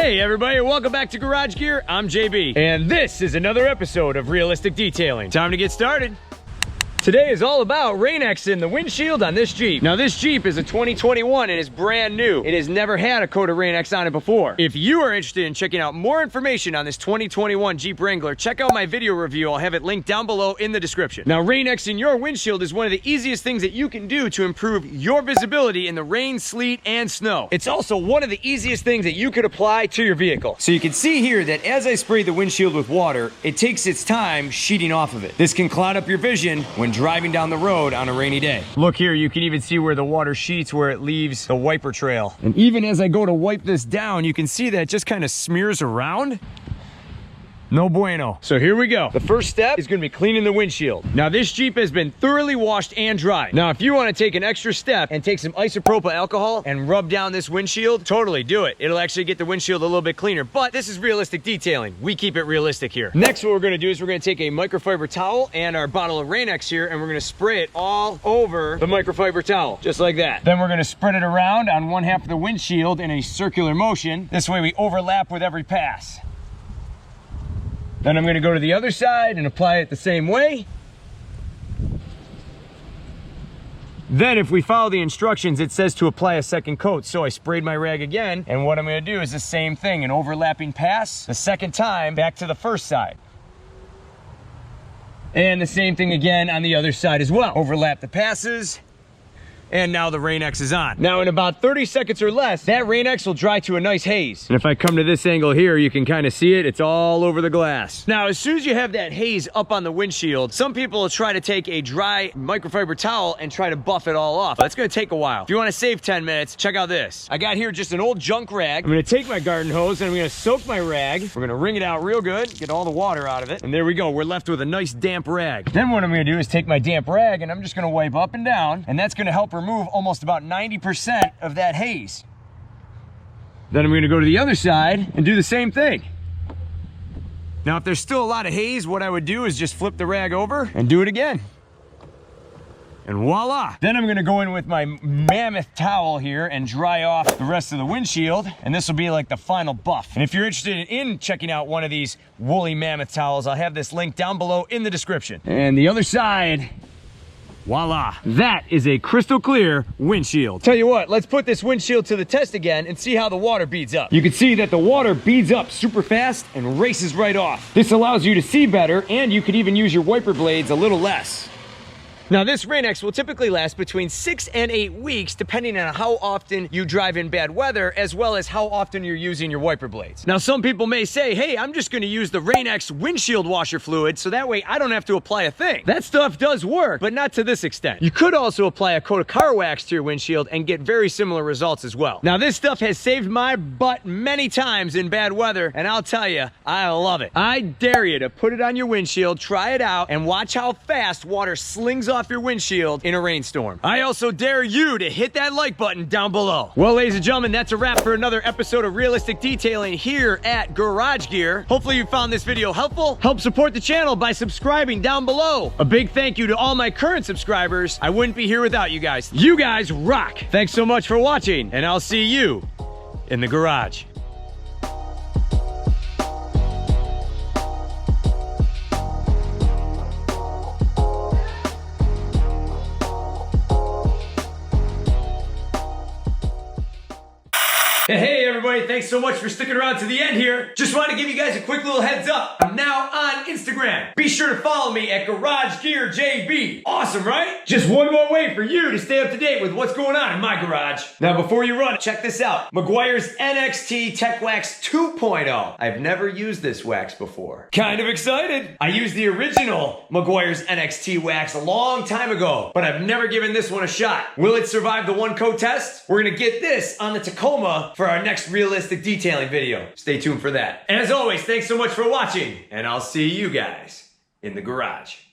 Hey everybody, welcome back to Garage Gear. I'm JB, and this is another episode of Realistic Detailing. Time to get started. Today is all about rainx in the windshield on this Jeep. Now this Jeep is a 2021 and is brand new. It has never had a coat of rainx on it before. If you are interested in checking out more information on this 2021 Jeep Wrangler, check out my video review. I'll have it linked down below in the description. Now rainx in your windshield is one of the easiest things that you can do to improve your visibility in the rain, sleet, and snow. It's also one of the easiest things that you could apply to your vehicle. So you can see here that as I spray the windshield with water, it takes its time sheeting off of it. This can cloud up your vision when driving down the road on a rainy day. Look here, you can even see where the water sheets where it leaves the wiper trail. And even as I go to wipe this down, you can see that it just kind of smears around. No bueno. So here we go. The first step is going to be cleaning the windshield. Now this Jeep has been thoroughly washed and dried. Now if you want to take an extra step and take some isopropyl alcohol and rub down this windshield, totally do it. It'll actually get the windshield a little bit cleaner, but this is realistic detailing. We keep it realistic here. Next, what we're going to do is we're going to take a microfiber towel and our bottle of rainx here, and we're going to spray it all over the microfiber towel, just like that. Then we're going to spread it around on one half of the windshield in a circular motion. This way we overlap with every pass. Then I'm going to go to the other side and apply it the same way. Then if we follow the instructions, it says to apply a second coat. So I sprayed my rag again, and what I'm going to do is the same thing, an overlapping pass, the second time back to the first side. And the same thing again on the other side as well. Overlap the passes. And now the rainx is on. Now in about 30 seconds or less, that rainx will dry to a nice haze. And if I come to this angle here, you can kind of see it. It's all over the glass. Now, as soon as you have that haze up on the windshield, some people will try to take a dry microfiber towel and try to buff it all off. That's gonna take a while. If you wanna save 10 minutes, check out this. I got here just an old junk rag. I'm gonna take my garden hose and I'm gonna soak my rag. We're gonna wring it out real good, get all the water out of it. And there we go, we're left with a nice damp rag. Then what I'm gonna do is take my damp rag and I'm just gonna wipe up and down, and that's gonna help remove almost about 90% of that haze. Then I'm going to go to the other side and do the same thing. Now if there's still a lot of haze, what I would do is just flip the rag over and do it again. And voila! Then I'm going to go in with my mammoth towel here and dry off the rest of the windshield, and this will be like the final buff. And if you're interested in checking out one of these woolly mammoth towels, I'll have this link down below in the description. And the other side. Voila, that is a crystal clear windshield. Tell you what, let's put this windshield to the test again and see how the water beads up. You can see that the water beads up super fast and races right off. This allows you to see better, and you could even use your wiper blades a little less. Now this rainx will typically last between 6 and 8 weeks depending on how often you drive in bad weather, as well as how often you're using your wiper blades. Now some people may say, hey, I'm just going to use the rainx windshield washer fluid so that way I don't have to apply a thing. That stuff does work, but not to this extent. You could also apply a coat of car wax to your windshield and get very similar results as well. Now this stuff has saved my butt many times in bad weather, and I'll tell you, I love it. I dare you to put it on your windshield, try it out, and watch how fast water slings off your windshield in a rainstorm. I also dare you to hit that like button down below. Well, ladies and gentlemen, that's a wrap for another episode of Realistic Detailing here at Garage Gear. Hopefully you found this video helpful. Help support the channel by subscribing down below. A big thank you to all my current subscribers. I wouldn't be here without you guys. You guys rock. Thanks so much for watching, and I'll see you in the garage. Hey everybody, thanks so much for sticking around to the end here. Just wanted to give you guys a quick little heads up. I'm now on Instagram. Be sure to follow me at garagegearjb. Awesome, right? Just one more way for you to stay up to date with what's going on in my garage. Now before you run, check this out. Mcguire's NXT Tech Wax 2.0. I've never used this wax before. Kind of excited. I used the original Mcguire's NXT wax a long time ago, but I've never given this one a shot. Will it survive the one coat test? We're gonna get this on the Tacoma for our next realistic detailing video. Stay tuned for that. And as always, thanks so much for watching, and I'll see you guys in the garage.